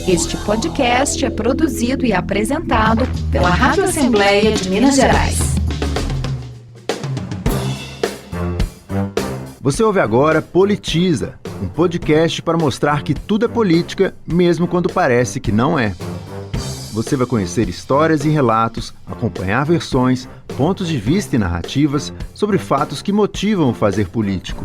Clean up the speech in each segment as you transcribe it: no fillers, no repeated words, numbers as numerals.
Este podcast é produzido e apresentado pela Rádio Assembleia de Minas Gerais. Você ouve agora Politiza, um podcast para mostrar que tudo é política, mesmo quando parece que não é. Você vai conhecer histórias e relatos, acompanhar versões, pontos de vista e narrativas sobre fatos que motivam o fazer político.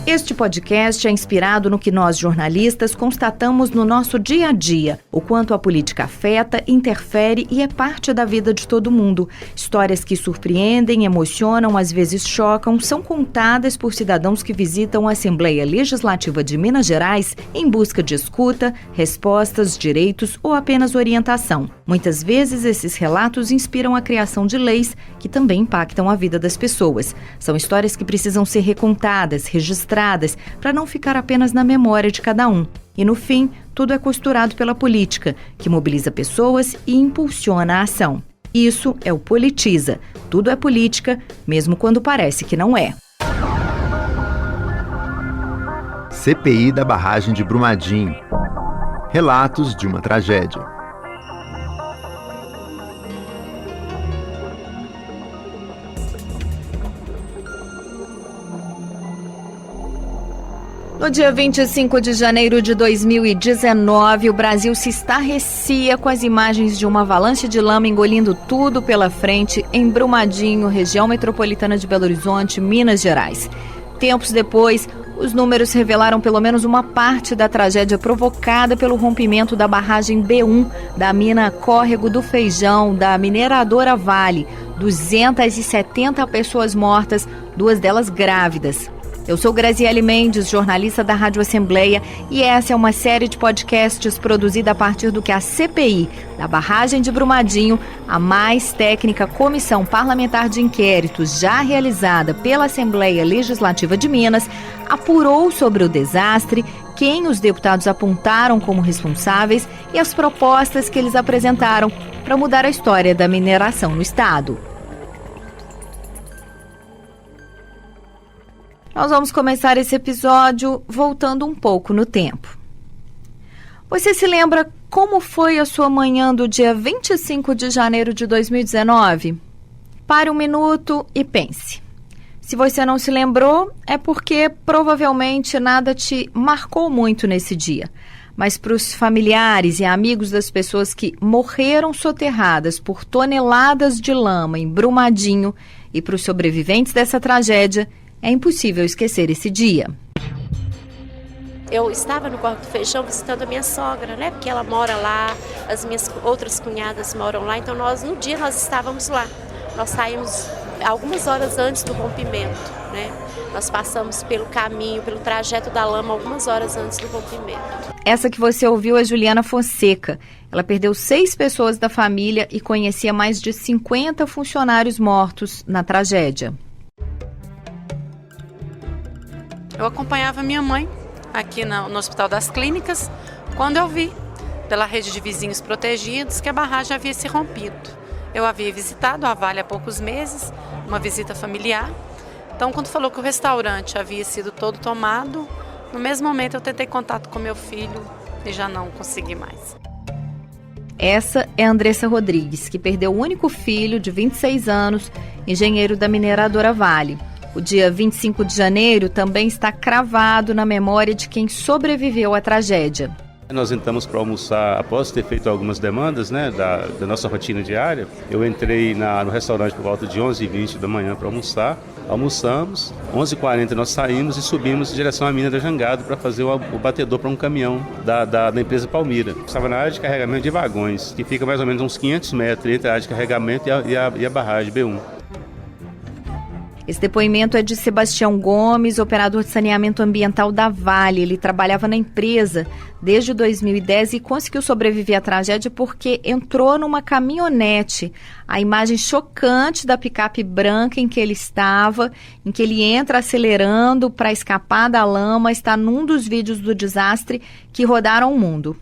Este podcast é inspirado no que nós, jornalistas, constatamos no nosso dia a dia, o quanto a política afeta, interfere e é parte da vida de todo mundo. Histórias que surpreendem, emocionam, às vezes chocam, são contadas por cidadãos que visitam a Assembleia Legislativa de Minas Gerais em busca de escuta, respostas, direitos ou apenas orientação. Muitas vezes, esses relatos inspiram a criação de leis que também impactam a vida das pessoas. São histórias que precisam ser recontadas, registradas, para não ficar apenas na memória de cada um. E no fim, tudo é costurado pela política, que mobiliza pessoas e impulsiona a ação. Isso é o Politiza. Tudo é política, mesmo quando parece que não é. CPI da barragem de Brumadinho. Relatos de uma tragédia. No dia 25 de janeiro de 2019, o Brasil se estarrecia com as imagens de uma avalanche de lama engolindo tudo pela frente em Brumadinho, região metropolitana de Belo Horizonte, Minas Gerais. Tempos depois, os números revelaram pelo menos uma parte da tragédia provocada pelo rompimento da barragem B1 da mina Córrego do Feijão, da mineradora Vale. 270 pessoas mortas, 2 delas grávidas. Eu sou Graziele Mendes, jornalista da Rádio Assembleia, e essa é uma série de podcasts produzida a partir do que a CPI, da barragem de Brumadinho, a mais técnica comissão parlamentar de inquérito já realizada pela Assembleia Legislativa de Minas, apurou sobre o desastre, quem os deputados apontaram como responsáveis e as propostas que eles apresentaram para mudar a história da mineração no estado. Nós vamos começar esse episódio voltando um pouco no tempo. Você se lembra como foi a sua manhã do dia 25 de janeiro de 2019? Pare um minuto e pense. Se você não se lembrou, é porque provavelmente nada te marcou muito nesse dia. Mas para os familiares e amigos das pessoas que morreram soterradas por toneladas de lama em Brumadinho e para os sobreviventes dessa tragédia, é impossível esquecer esse dia. Eu estava no Córrego do Feijão visitando a minha sogra, né? Porque ela mora lá, as minhas outras cunhadas moram lá, então no dia nós estávamos lá. Nós saímos algumas horas antes do rompimento, né? Nós passamos pelo caminho, pelo trajeto da lama algumas horas antes do rompimento. Essa que você ouviu é Juliana Fonseca. Ela perdeu 6 pessoas da família e conhecia mais de 50 funcionários mortos na tragédia. Eu acompanhava minha mãe aqui no Hospital das Clínicas quando eu vi, pela rede de vizinhos protegidos, que a barragem havia se rompido. Eu havia visitado a Vale há poucos meses, uma visita familiar. Então, quando falou que o restaurante havia sido todo tomado, no mesmo momento eu tentei contato com meu filho e já não consegui mais. Essa é a Andressa Rodrigues, que perdeu o único filho de 26 anos, engenheiro da mineradora Vale. O dia 25 de janeiro também está cravado na memória de quem sobreviveu à tragédia. Nós entramos para almoçar, após ter feito algumas demandas, né, da nossa rotina diária. Eu entrei no restaurante por volta de 11h20 da manhã para almoçar. Almoçamos, 11h40 nós saímos e subimos em direção à mina da Jangada para fazer o batedor para um caminhão da empresa Palmira. Estava na área de carregamento de vagões, que fica mais ou menos uns 500 metros entre a área de carregamento e a barragem B1. Esse depoimento é de Sebastião Gomes, operador de saneamento ambiental da Vale. Ele trabalhava na empresa desde 2010 e conseguiu sobreviver à tragédia porque entrou numa caminhonete. A imagem chocante da picape branca em que ele estava, em que ele entra acelerando para escapar da lama, está num dos vídeos do desastre que rodaram o mundo.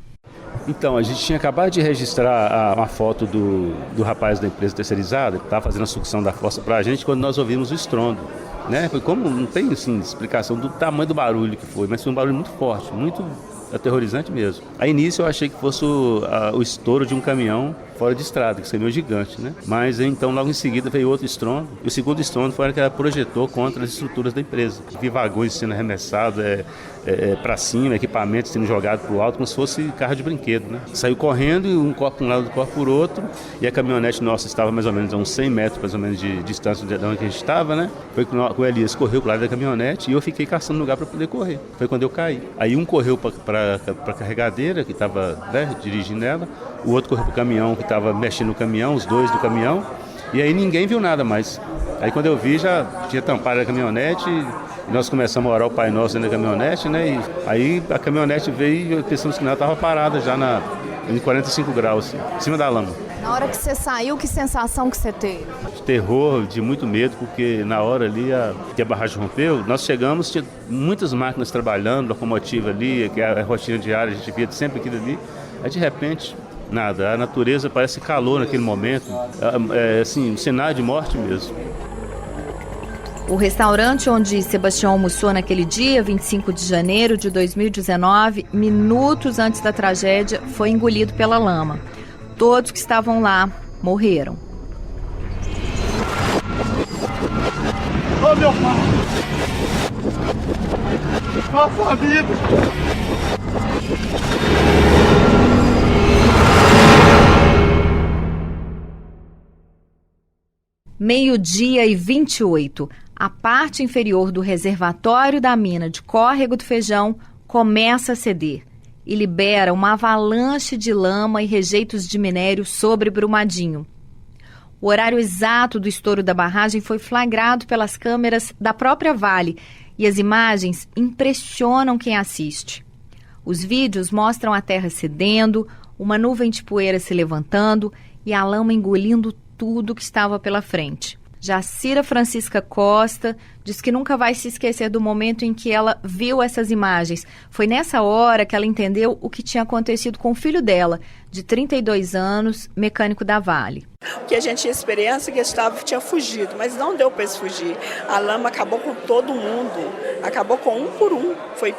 Então, a gente tinha acabado de registrar uma foto do rapaz da empresa terceirizada, que estava fazendo a sucção da fossa para a gente, quando nós ouvimos o estrondo. Né? Foi como, não tem assim, explicação do tamanho do barulho que foi, mas foi um barulho muito forte, muito aterrorizante mesmo. A início eu achei que fosse o estouro de um caminhão fora de estrada, que seria gigante, né? Mas então logo em seguida veio outro estrondo, e o segundo estrondo foi que ela projetou contra as estruturas da empresa. Vi vagões sendo arremessados para cima, equipamentos sendo jogados para o alto, como se fosse carro de brinquedo, né? Saiu correndo, e um corpo para um lado, outro corpo por outro, e a caminhonete nossa estava mais ou menos a uns 100 metros mais ou menos de distância de onde a gente estava, né? Foi que o Elias correu para o lado da caminhonete e eu fiquei caçando lugar para poder correr. Foi quando eu caí. Aí um correu para a carregadeira, que estava, né, dirigindo ela, o outro correu para o caminhão, que estava mexendo no caminhão, os dois do caminhão, e aí ninguém viu nada mais. Aí quando eu vi, já tinha tampado a caminhonete, e nós começamos a orar o Pai Nosso dentro da caminhonete, né? E aí a caminhonete veio e pensamos que ela estava parada já em 45 graus, assim, em cima da lama. Na hora que você saiu, que sensação que você teve? De terror, de muito medo, porque na hora ali que a barragem rompeu, nós chegamos, tinha muitas máquinas trabalhando, locomotiva ali, que é a rotina diária, a gente via sempre aquilo ali. Aí de repente, nada, a natureza parece que calou naquele momento, assim, um cenário de morte mesmo. O restaurante onde Sebastião almoçou naquele dia, 25 de janeiro de 2019, minutos antes da tragédia, foi engolido pela lama. Todos que estavam lá morreram. Ô, meu pai! Nossa vida! Meio-dia e 28. A parte inferior do reservatório da mina de Córrego do Feijão começa a ceder e libera uma avalanche de lama e rejeitos de minério sobre Brumadinho. O horário exato do estouro da barragem foi flagrado pelas câmeras da própria Vale e as imagens impressionam quem assiste. Os vídeos mostram a terra cedendo, uma nuvem de poeira se levantando e a lama engolindo tudo que estava pela frente. Jacira Francisca Costa diz que nunca vai se esquecer do momento em que ela viu essas imagens. Foi nessa hora que ela entendeu o que tinha acontecido com o filho dela, de 32 anos, mecânico da Vale. O que a gente tinha experiência é que Gustavo tinha fugido, mas não deu para eles fugir. A lama acabou com todo mundo, acabou com um por um. Foi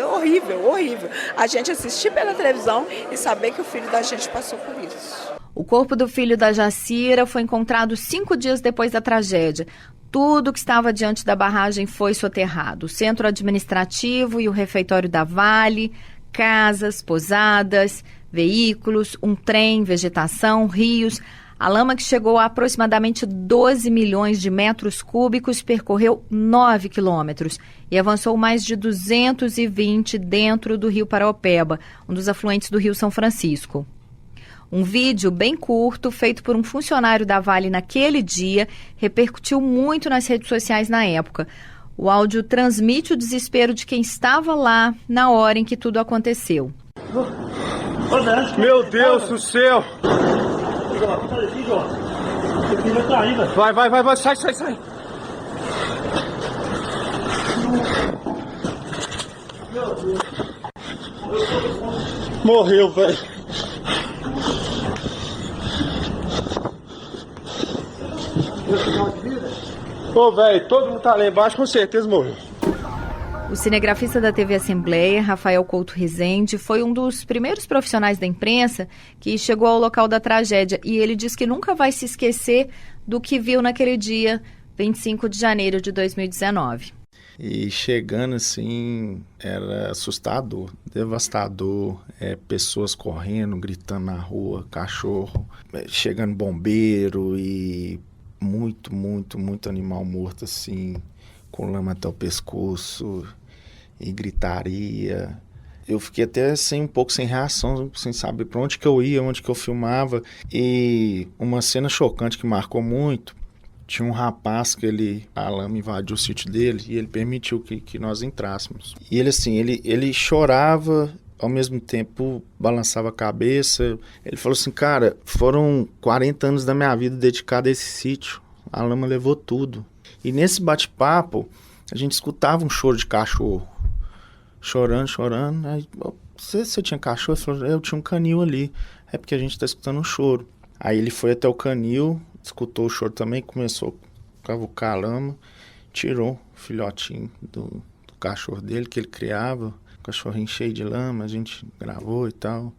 horrível, horrível. A gente assistir pela televisão e saber que o filho da gente passou por isso. O corpo do filho da Jacira foi encontrado 5 dias depois da tragédia. Tudo que estava diante da barragem foi soterrado. O centro administrativo e o refeitório da Vale, casas, pousadas, veículos, um trem, vegetação, rios. A lama, que chegou a aproximadamente 12 milhões de metros cúbicos, percorreu 9 quilômetros e avançou mais de 220 dentro do rio Paraopeba, um dos afluentes do rio São Francisco. Um vídeo bem curto, feito por um funcionário da Vale naquele dia, repercutiu muito nas redes sociais na época. O áudio transmite o desespero de quem estava lá na hora em que tudo aconteceu. Meu Deus do céu! Vai, sai! Morreu, velho. Ô, velho, todo mundo tá lá embaixo, com certeza morreu. O cinegrafista da TV Assembleia, Rafael Couto Rezende, foi um dos primeiros profissionais da imprensa que chegou ao local da tragédia e ele diz que nunca vai se esquecer do que viu naquele dia, 25 de janeiro de 2019. E chegando assim, era assustador, devastador, pessoas correndo, gritando na rua, cachorro, chegando bombeiro e muito animal morto assim, com lama até o pescoço e gritaria. Eu fiquei até assim, um pouco sem reação, sem saber para onde que eu ia, onde que eu filmava. E uma cena chocante que marcou muito, tinha um rapaz que a lama invadiu o sítio dele e ele permitiu que nós entrássemos. E ele assim, ele chorava, ao mesmo tempo balançava a cabeça. Ele falou assim, cara, foram 40 anos da minha vida dedicada a esse sítio. A lama levou tudo. E nesse bate-papo, a gente escutava um choro de cachorro. Chorando. Aí, você tinha cachorro? Ele falou, eu tinha um canil ali. É porque a gente tá escutando um choro. Aí ele foi até o canil, escutou o choro também, começou a cavucar a lama, tirou o filhotinho do cachorro dele, que ele criava, cachorrinho cheio de lama, a gente gravou e tal.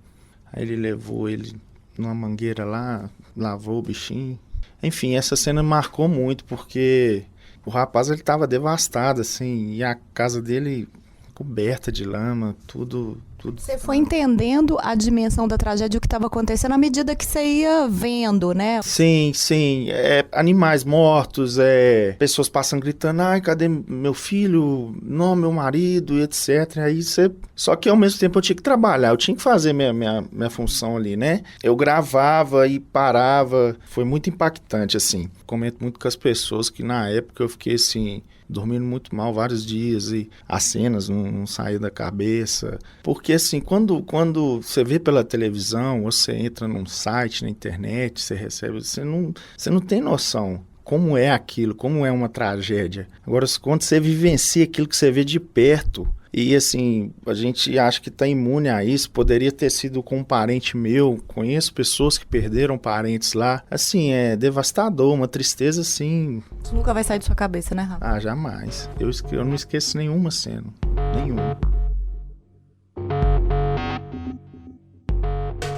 Aí ele levou ele numa mangueira lá, lavou o bichinho. Enfim, essa cena marcou muito, porque o rapaz ele tava devastado, assim, e a casa dele coberta de lama, tudo. Você foi entendendo a dimensão da tragédia, o que estava acontecendo, à medida que você ia vendo, né? Sim. Animais mortos, pessoas passando gritando, ai, cadê meu filho? Não, meu marido, etc. Aí você... Só que ao mesmo tempo eu tinha que trabalhar, eu tinha que fazer minha função ali, né? Eu gravava e parava, foi muito impactante, assim. Comento muito com as pessoas que na época eu fiquei assim... dormindo muito mal vários dias e as cenas não saíam da cabeça. Porque assim, quando você vê pela televisão, você entra num site, na internet, você recebe, você não tem noção como é aquilo, como é uma tragédia. Agora, quando você vivencia aquilo que você vê de perto, e assim, a gente acha que está imune a isso, poderia ter sido com um parente meu, conheço pessoas que perderam parentes lá, assim, é devastador, uma tristeza assim... Isso nunca vai sair de sua cabeça, né, Rafa? Ah, jamais. Eu não esqueço nenhuma cena, nenhuma.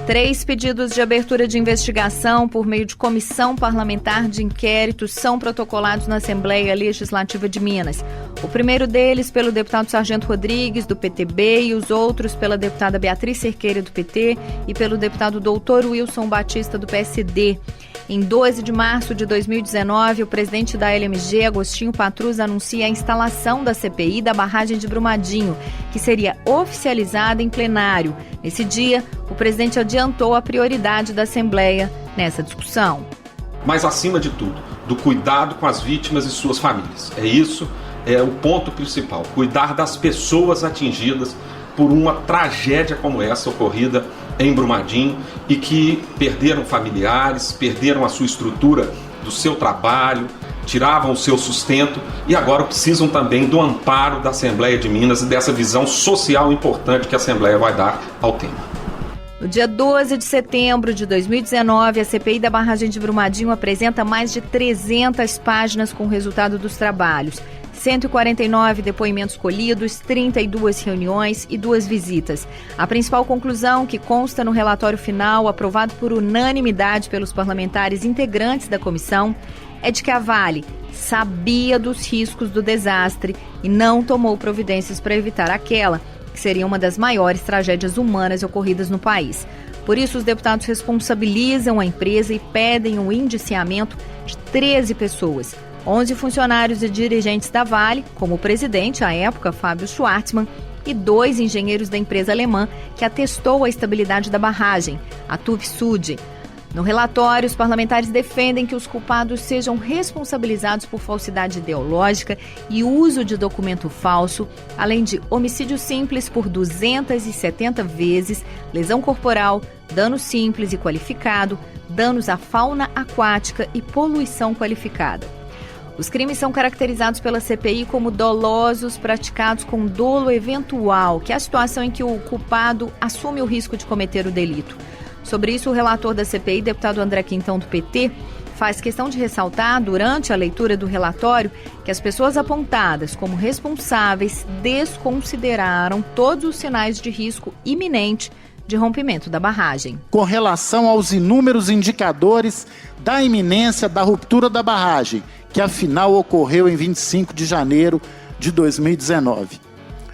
3 pedidos de abertura de investigação por meio de comissão parlamentar de inquérito são protocolados na Assembleia Legislativa de Minas. O primeiro deles pelo deputado Sargento Rodrigues, do PTB, e os outros pela deputada Beatriz Cerqueira, do PT, e pelo deputado Dr. Wilson Batista, do PSD. Em 12 de março de 2019, o presidente da LMG, Agostinho Patrus, anuncia a instalação da CPI da barragem de Brumadinho, que seria oficializada em plenário. Nesse dia, o presidente adiantou a prioridade da Assembleia nessa discussão. Mas, acima de tudo, do cuidado com as vítimas e suas famílias. Isso é o ponto principal, cuidar das pessoas atingidas por uma tragédia como essa ocorrida em Brumadinho e que perderam familiares, perderam a sua estrutura do seu trabalho, tiravam o seu sustento e agora precisam também do amparo da Assembleia de Minas e dessa visão social importante que a Assembleia vai dar ao tema. No dia 12 de setembro de 2019, a CPI da barragem de Brumadinho apresenta mais de 300 páginas com o resultado dos trabalhos. 149 depoimentos colhidos, 32 reuniões e 2 visitas. A principal conclusão, que consta no relatório final, aprovado por unanimidade pelos parlamentares integrantes da comissão, é de que a Vale sabia dos riscos do desastre e não tomou providências para evitar aquela, que seria uma das maiores tragédias humanas ocorridas no país. Por isso, os deputados responsabilizam a empresa e pedem o indiciamento de 13 pessoas, 11 funcionários e dirigentes da Vale, como o presidente, à época, Fábio Schwartzman, e 2 engenheiros da empresa alemã que atestou a estabilidade da barragem, a TÜV SÜD. No relatório, os parlamentares defendem que os culpados sejam responsabilizados por falsidade ideológica e uso de documento falso, além de homicídio simples por 270 vezes, lesão corporal, dano simples e qualificado, danos à fauna aquática e poluição qualificada. Os crimes são caracterizados pela CPI como dolosos praticados com dolo eventual, que é a situação em que o culpado assume o risco de cometer o delito. Sobre isso, o relator da CPI, deputado André Quintão, do PT, faz questão de ressaltar, durante a leitura do relatório, que as pessoas apontadas como responsáveis desconsideraram todos os sinais de risco iminente de rompimento da barragem. Com relação aos inúmeros indicadores da iminência da ruptura da barragem, que afinal ocorreu em 25 de janeiro de 2019.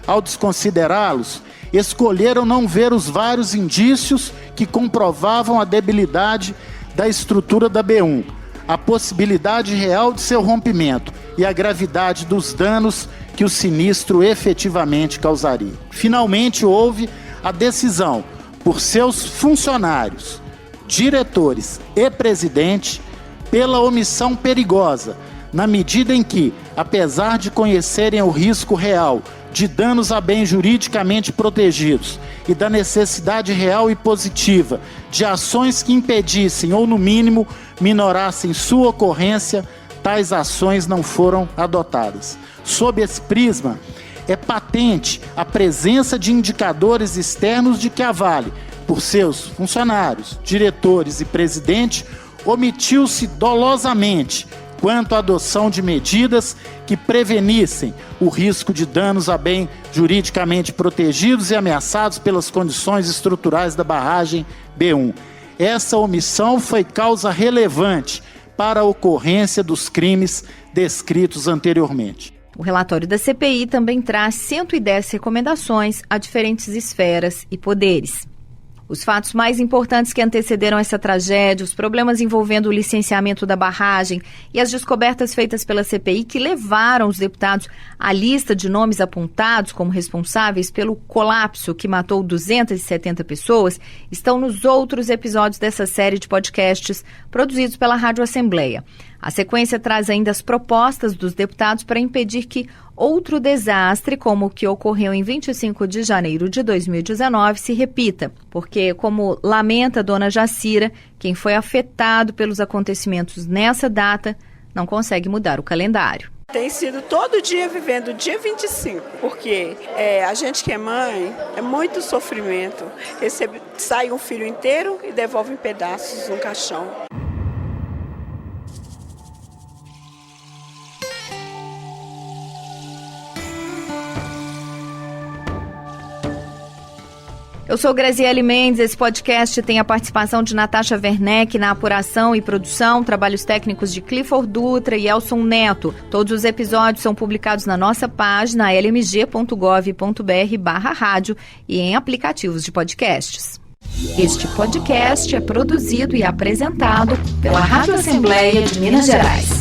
Ao desconsiderá-los, escolheram não ver os vários indícios que comprovavam a debilidade da estrutura da B1, a possibilidade real de seu rompimento e a gravidade dos danos que o sinistro efetivamente causaria. Finalmente houve a decisão por seus funcionários, diretores e presidente pela omissão perigosa, na medida em que, apesar de conhecerem o risco real de danos a bens juridicamente protegidos e da necessidade real e positiva de ações que impedissem ou, no mínimo, minorassem sua ocorrência, tais ações não foram adotadas. Sob esse prisma, é patente a presença de indicadores externos de que a Vale, por seus funcionários, diretores e presidente, omitiu-se dolosamente quanto à adoção de medidas que prevenissem o risco de danos a bens juridicamente protegidos e ameaçados pelas condições estruturais da barragem B1. Essa omissão foi causa relevante para a ocorrência dos crimes descritos anteriormente. O relatório da CPI também traz 110 recomendações a diferentes esferas e poderes. Os fatos mais importantes que antecederam essa tragédia, os problemas envolvendo o licenciamento da barragem e as descobertas feitas pela CPI que levaram os deputados à lista de nomes apontados como responsáveis pelo colapso que matou 270 pessoas, estão nos outros episódios dessa série de podcasts produzidos pela Rádio Assembleia. A sequência traz ainda as propostas dos deputados para impedir que outro desastre, como o que ocorreu em 25 de janeiro de 2019, se repita. Porque, como lamenta a dona Jacira, quem foi afetado pelos acontecimentos nessa data não consegue mudar o calendário. Tem sido todo dia vivendo o dia 25, porque a gente que é mãe, é muito sofrimento. Sai um filho inteiro e devolve em pedaços no caixão. Eu sou Graziele Mendes, esse podcast tem a participação de Natasha Werneck na apuração e produção, trabalhos técnicos de Clifford Dutra e Elson Neto. Todos os episódios são publicados na nossa página lmg.gov.br/rádio e em aplicativos de podcasts. Este podcast é produzido e apresentado pela Rádio Assembleia de Minas Gerais.